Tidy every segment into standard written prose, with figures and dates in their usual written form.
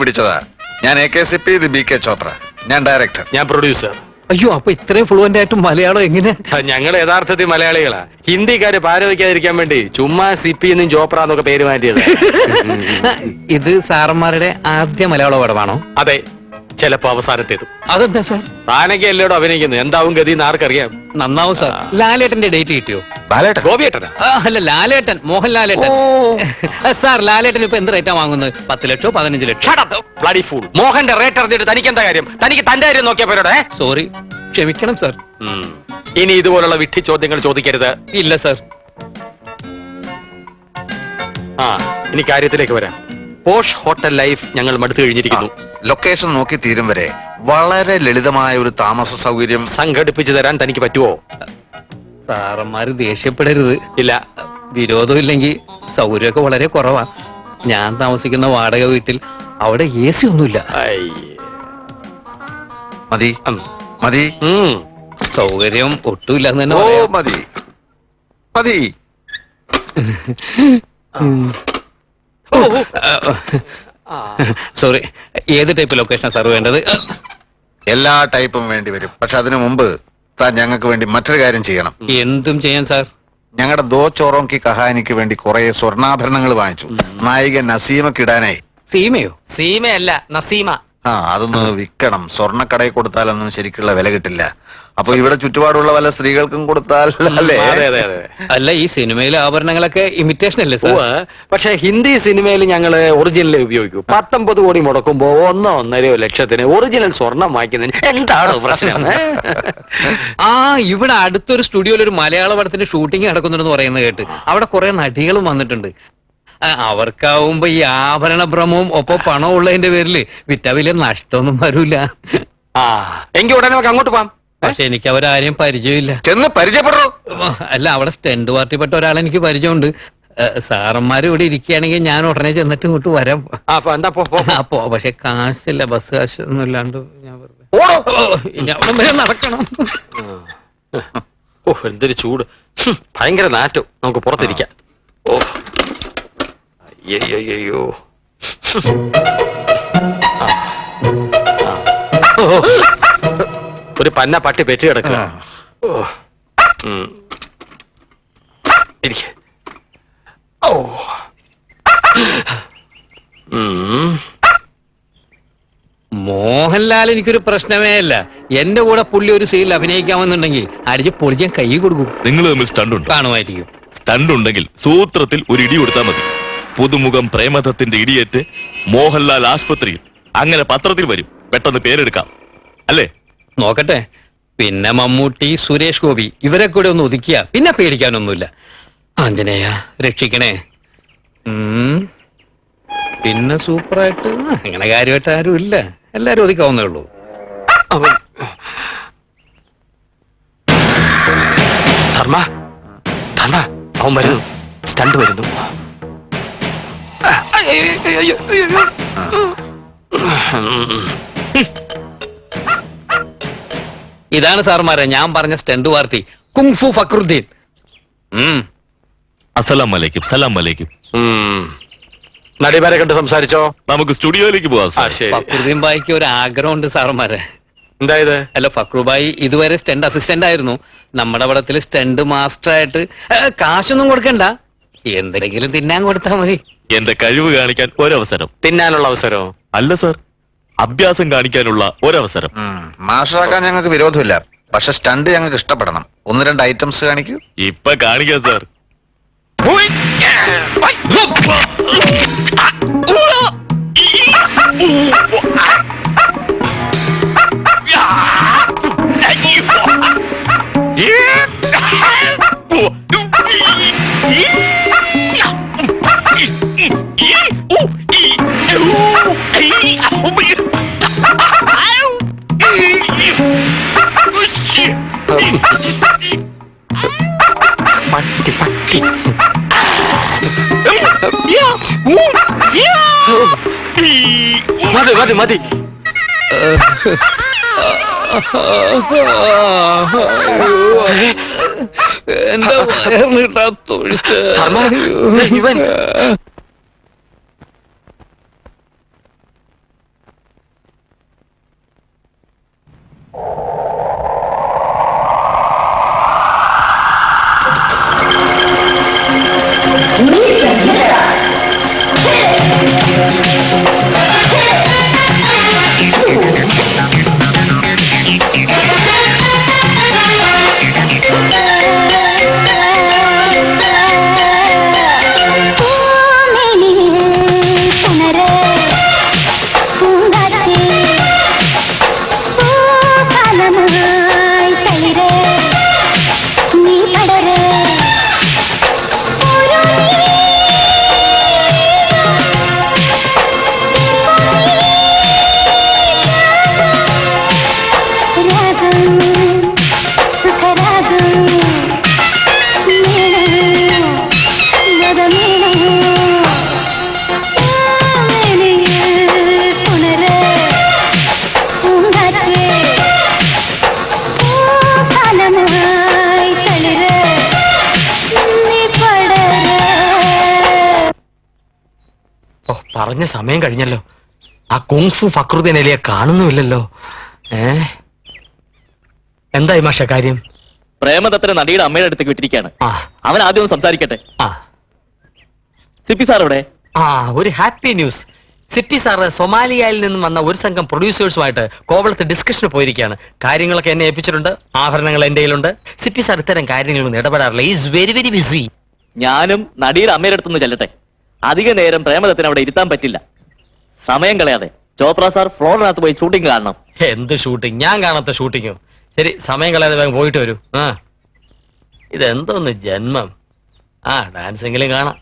പിടിച്ചതാ. ഞാൻ AKCP, ഇത് BK ചോത്ര. ഞാൻ ഡയറക്ടർ. ഞാൻ പ്രൊഡ്യൂസർ. അയ്യോ, അപ്പൊ ഇത്രയും ഫ്ലുവന്റ് ആയിട്ട് മലയാളം എങ്ങനെ? ഞങ്ങൾ യഥാർത്ഥത്തിൽ മലയാളികളാ. ഹിന്ദിക്കാര് പാരവയ്ക്കാതിരിക്കാൻ വേണ്ടി ചുമ്മാ സിപ്പി എന്നും ചോപ്ര എന്നൊക്കെ പേര് മാറ്റിയത്. ഇത് സാറന്മാരുടെ ആദ്യ മലയാള പടമാണോ? അതെ, ചിലപ്പോ അവസാനത്തേതും. അതെന്താ സാർ? താനൊക്കെ എല്ലായിടും അഭിനയിക്കുന്നത്. എന്താവും ഗതി എന്ന് ആർക്കറിയാം. നന്നാവും സാർ. ലാലേട്ടന്റെ ഡേറ്റ് കിട്ടിയോ? ബാലേട്ടൻ? ഗോപിയേട്ടനാ? അല്ല, ലാലേട്ടൻ, മോഹൻ ലാലേട്ടൻ. സാർ, ലാലേട്ടൻ ഇപ്പൊ എന്ത് റേറ്റാ വാങ്ങുന്നത്? 10 ലക്ഷോ 15 ലക്ഷം? Bloody fool. മോഹന്റെ റേറ്റ് അറിഞ്ഞിട്ട് തനിക്ക് എന്താ കാര്യം? തനിക്ക് തന്റെ കാര്യം നോക്കിയാ പോരോടെ. സോറി, ക്ഷമിക്കണം സാർ. ഇനി ഇതുപോലുള്ള വിഡ്ഢി ചോദ്യങ്ങൾ ചോദിക്കരുത്. ഇല്ല സാർ. ഇനി കാര്യത്തിലേക്ക് വരാം. പോഷ് ഹോട്ടൽ ലൈഫ് ഞങ്ങൾ മടുത്തു കഴിഞ്ഞിരിക്കുന്നു. ലൊക്കേഷൻ നോക്കി തീരും വരെ വളരെ ലളിതമായ ഒരു താമസ സൗകര്യം സംഘടിപ്പിച്ചു തരാൻ തനിക്ക് പറ്റുമോ? സാറന്മാര് ദേഷ്യപ്പെടരുത്. ഇല്ല. വിരോധം ഇല്ലെങ്കിൽ സൗകര്യമൊക്കെ വളരെ കുറവാ. ഞാൻ താമസിക്കുന്ന വാടക വീട്ടിൽ അവിടെ AC ഒന്നുമില്ല. മതി മതി. സൗകര്യം ഒട്ടുമില്ല എന്ന് തന്നെ ഓ പറയാം. മതി മതി. സോറി, ഏത് ടൈപ്പ് ലൊക്കേഷനാണ് സാർ വേണ്ടത്? എല്ലാ ടൈപ്പും വേണ്ടി വരും. പക്ഷെ അതിനു മുമ്പ് താൻ ഞങ്ങൾക്ക് വേണ്ടി മറ്റൊരു കാര്യം ചെയ്യണം. എന്തും ചെയ്യാൻ സാർ. ഞങ്ങളുടെ ദോ ചോറോങ്കി കഹാനിക്ക് വേണ്ടി കുറെ സ്വർണ്ണാഭരണങ്ങൾ വാങ്ങിച്ചു. നായിക നസീമക്ക് ഇടാനായി. സീമയോ? സീമയല്ല, നസീമ. അതൊന്ന് വിൽക്കണം. സ്വർണ്ണക്കടയിൽ കൊടുത്താലൊന്നും ശരിക്കുള്ള വില കിട്ടില്ല. അപ്പൊ ഇവിടെ ചുറ്റുപാടുള്ള വല്ല സ്ത്രീകൾക്കും കൊടുത്താൽ അല്ലേ? അല്ല, ഈ സിനിമയിലെ ആഭരണങ്ങളൊക്കെ ഇമിറ്റേഷൻ അല്ലേ സാർ? പക്ഷെ ഹിന്ദി സിനിമയിൽ ഞങ്ങള് ഒറിജിനൽ ഉപയോഗിക്കും. 19 കോടി മുടക്കുമ്പോ 1.5 ലക്ഷത്തിന് ഒറിജിനൽ സ്വർണം വാങ്ങിക്കുന്നതിന് എന്താണ് പ്രശ്നം? ഇവിടെ അടുത്തൊരു സ്റ്റുഡിയോയിൽ ഒരു മലയാള പടത്തിന്റെ ഷൂട്ടിംഗ് നടക്കുന്നുണ്ടെന്ന് പറയുന്നത് കേട്ട്. അവിടെ കുറെ നടികളും വന്നിട്ടുണ്ട്. അവർക്കാവുമ്പോ ഈ ആഭരണ ഭ്രമവും ഒപ്പം പണം ഉള്ളതിന്റെ പേരില് വിറ്റ വലിയ നഷ്ടമൊന്നും വരൂല. എങ്കിൽ ഉടനെ നമുക്ക് അങ്ങോട്ട് പോവാം. പക്ഷെ എനിക്ക് അവരാരെയും പരിചയമില്ല. ചെന്ന് പരിചയപ്പെടൂ. അല്ല, അവിടെ സ്റ്റെൻഡ് പാർട്ടിപ്പെട്ട ഒരാളെ എനിക്ക് പരിചയമുണ്ട്. സാറന്മാര് ഇവിടെ ഇരിക്കുകയാണെങ്കിൽ ഞാൻ ഉടനെ ചെന്നിട്ട് ഇങ്ങോട്ട് വരാം. അപ്പോ പക്ഷെ കാശില്ല, ബസ് കാശ് ഒന്നും ഇല്ലാണ്ട് ഞാൻ വെറുതെ നടക്കണം. എന്തൊരു ചൂട്, ഭയങ്കര നാറ്റം. നമുക്ക് പുറത്തിരിക്കാം. അയ്യോ, ഒരു പന്ന പട്ടി പെറ്റി കിടക്കുക. മോഹൻലാൽ എനിക്കൊരു പ്രശ്നമേ അല്ല. എന്റെ കൂടെ പുള്ളി ഒരു സീനിൽ അഭിനയിക്കാമെന്നുണ്ടെങ്കിൽ അടിച്ച് പൊളിക്കാൻ കൈ കൊടുക്കും. നിങ്ങൾ തമ്മിൽ സ്റ്റണ്ട് ഉണ്ട്? കാണുമായിരിക്കും. സ്റ്റണ്ട് ഉണ്ടെങ്കിൽ സൂത്രത്തിൽ ഒരു ഇടി കൊടുത്താൽ മതി. പുതുമുഖം പ്രേമദത്തിന്റെ ഇടിയേറ്റ് മോഹൻലാൽ ആശുപത്രിയിൽ. അങ്ങനെ പത്രത്തിൽ വരും. പെട്ടെന്ന് പേരെടുക്കാം അല്ലേ? നോക്കട്ടെ. പിന്നെ മമ്മൂട്ടി, സുരേഷ് ഗോപി ഇവരെ കൂടെ ഒന്ന് ഒതുക്കിയ പിന്നെ പേടിക്കാനൊന്നുമില്ല. ആഞ്ജനേയ രക്ഷിക്കണേ. പിന്നെ സൂപ്പറായിട്ട് അങ്ങനെ കാര്യമായിട്ട് ആരും ഇല്ല. എല്ലാരും ഒതുക്കാവുന്നേ ഉള്ളൂ. ധർമ്മ, അവൻ വരുന്നു. സ്റ്റണ്ട് വരുന്നു. ഇതാണ് സാർമാരെ ഞാൻ പറഞ്ഞ സ്റ്റണ്ട് പാർട്ടി, കുങ്ഫു ഫക്രുദ്ദീൻ. അസ്സലാം വലൈക്കും. സലാം വലൈക്കും. നടിമാരെ കണ്ട് സംസാരിച്ചോ? നമുക്ക് സ്റ്റുഡിയോയിലേക്ക് പോവാം. ഫക്രുദ്ദീൻ ബായിക്ക് ഒരു ആഗ്രഹമുണ്ട് സാർമാരെ. എന്തായത്? അല്ല, ഫക്രുബായി ഇതുവരെ സ്റ്റണ്ട് അസിസ്റ്റന്റ് ആയിരുന്നു. നമ്മുടെ പടത്തിൽ സ്റ്റണ്ട് മാസ്റ്റർ ആയിട്ട് കാശൊന്നും കൊടുക്കണ്ട, എന്തെങ്കിലും തിന്നാൻ കൊടുത്താൽ മതി. എന്റെ കഴിവ് കാണിക്കാൻ ഒരവസരം. തിന്നാനുള്ള അവസരമോ? അല്ല സർ, അഭ്യാസം കാണിക്കാനുള്ള ഒരവസരം. മാസ്റ്ററാക്കാൻ ഞങ്ങൾക്ക് വിരോധമില്ല. പക്ഷെ സ്റ്റണ്ട് ഞങ്ങൾക്ക് ഇഷ്ടപ്പെടണം. 1-2 ഐറ്റംസ് കാണിക്കൂ. ഇപ്പൊ കാണിക്കാം സാർ. പട്ടി പട്ടി. മതി മതി മതി. എന്താ തൊഴിച്ച് ഇവൻ പറഞ്ഞ സമയം കഴിഞ്ഞല്ലോ. ആ കുങ്ഫു ഫക്രുദ്ദീനലിയെ കാണുന്നുമില്ലല്ലോ. എന്തായി മാഷ കാര്യം? പ്രേമദത്തനെ നടിയുടെ അമ്മയുടെ അടുത്തേക്ക് വിട്ടിരിക്കുകയാണ്. അവൻ ആദ്യം ഒന്ന് സംസാരിക്കട്ടെ. സിപ്പി സാർ ഇവിടെ? ഒരു ഹാപ്പി ന്യൂസ്. സിപ്പി സാറ് സൊമാലിയയിൽ നിന്നും വന്ന ഒരു സംഘം പ്രൊഡ്യൂസേഴ്സുമായിട്ട് കോവളത്ത് ഡിസ്കഷന് പോയിരിക്കുകയാണ്. കാര്യങ്ങളൊക്കെ എന്നെ ഏൽപ്പിച്ചിട്ടുണ്ട്. ആഭരണങ്ങൾ എന്റെ കയ്യിലുണ്ട്. സിപ്പി സാർ ഇത്തരം കാര്യങ്ങളൊന്നും ഇടപെടാറില്ല. Is very very busy. ഞാനും നടിയുടെ അമ്മയുടെ അടുത്തുനിന്ന് ചെല്ലട്ടെ. അധിക നേരം പ്രേമദത്തിന് അവിടെ ഇരുത്താൻ പറ്റില്ല. സമയം കളയാതെ ചോപ്ര സാർ ഫ്ലോറിനകത്ത് പോയി ഷൂട്ടിംഗ് കാണണം. എന്ത് ഷൂട്ടിംഗ്? ഞാൻ കാണാത്ത ഷൂട്ടിങ്ങോ? ശരി, സമയം കളയാതെ വേഗം പോയിട്ട് വരൂ. ഇതെന്തോന്ന് ജന്മം. ഡാൻസ് എങ്കിലും കാണാം.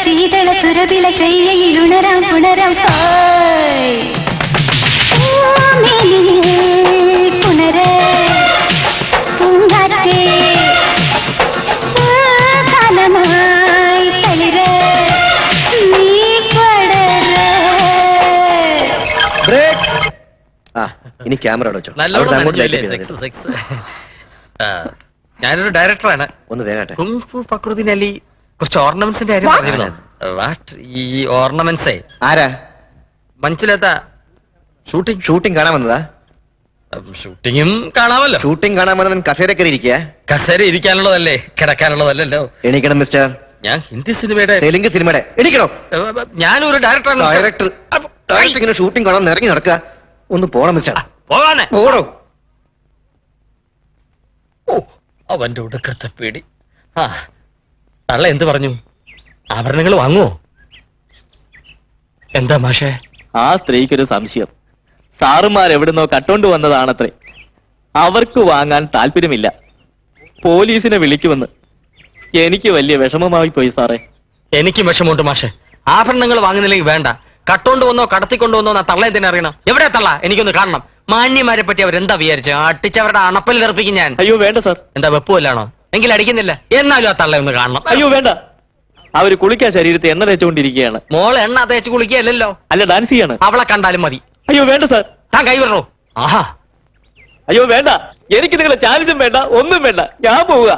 ശീതള തുരവിള ശയ്യയിലുണരാം പുണരാം പുണരേ പൂങ്കാറ്റേ കാലമായി തളിരേ നീ പടരേ. ഇനി ക്യാമറ വെച്ചോ. ഞാനൊരു ഡയറക്ടറാണ്. ഒന്ന് വേഗട്ടെ. കുങ്ഫു ഫക്രുദ്ദീനലി കുറച്ച് ഓർണമെന്റ്സിന്റെ കാര്യം പറഞ്ഞിരുന്നു. ഈ ഓർണമെന്റ്സേ ആരാ? മനസ്സിലാത്ത ഷൂട്ടിംഗ് കാണാൻ വന്നതാ? ഷൂട്ടിങ്ങും കാണാമല്ലോ. ഷൂട്ടിംഗ് കാണാൻ വന്നവൻ കസേരക്കറി ഇരിക്കുക. കസേര ഇരിക്കാനുള്ളതല്ലേ, കിടക്കാനുള്ളതല്ലോ. എണീക്കണം മിസ്റ്റർ. ഞാൻ ഹിന്ദി സിനിമയുടെ തെലുങ്ക് സിനിമയുടെ എണീക്കണോ? ഞാനൊരു ഡയറക്ടറാണ്. ഡയറക്ടർ ഇങ്ങനെ ഷൂട്ടിംഗ് കാണാൻ ഇറങ്ങി നടക്കുക. ഒന്ന് പോണം മിസ്റ്റർ. പോവാനെ പോടോ. അവന്റെ ഒടുക്കത്തെ പേടി. തള്ള എന്ത് പറഞ്ഞു? ആഭരണങ്ങൾ വാങ്ങുവോ? എന്താ മാഷേ? ആ സ്ത്രീക്കൊരു സംശയം. സാറുമാരെവിടുന്നോ കട്ടോണ്ട് വന്നതാണത്രേ. അവർക്ക് വാങ്ങാൻ താല്പര്യമില്ല. പോലീസിനെ വിളിക്കുമെന്ന്. എനിക്ക് വലിയ വിഷമമായി പോയി സാറേ. എനിക്കും വിഷമമുണ്ട് മാഷെ. ആഭരണങ്ങൾ വാങ്ങുന്നില്ലെങ്കിൽ വേണ്ട. കട്ടോണ്ട് വന്നോ കടത്തിക്കൊണ്ടുവന്നോ ആ തള്ള എന്തിനാ അറിയണം? എവിടെ തള്ള? എനിക്കൊന്ന് കാണണം. മാന്യമാരെ പറ്റി അവരെന്താ വിചാരിച്ചു? അട്ടിച്ചവരുടെ അണപ്പൽ തെറിപ്പിക്കും ഞാൻ. അയ്യോ വേണ്ട സാർ. എന്താ വെപ്പുമല്ലാണോ? എങ്കിൽ അടിക്കുന്നില്ല. എന്നാലും ആ തള്ള ഒന്ന് കാണണം. അയ്യോ വേണ്ട. അവര് കുളിക്കാൻ ശരീരത്തെ എണ്ണ തേച്ചുകൊണ്ടിരിക്കുകയാണ്. മോള് എണ്ണ തേച്ച് കുളിക്കുകയല്ലോ. അല്ല, ഡാൻസ് ചെയ്യാണ്. അവളെ കണ്ടാലും മതി. അയ്യോ വേണ്ട സാർ. താൻ കൈവിടറോ? ആഹാ. അയ്യോ വേണ്ട. എനിക്ക് നിങ്ങളെ ചാലിച്ചും വേണ്ട, ഒന്നും വേണ്ട. ഞാൻ പോവുക.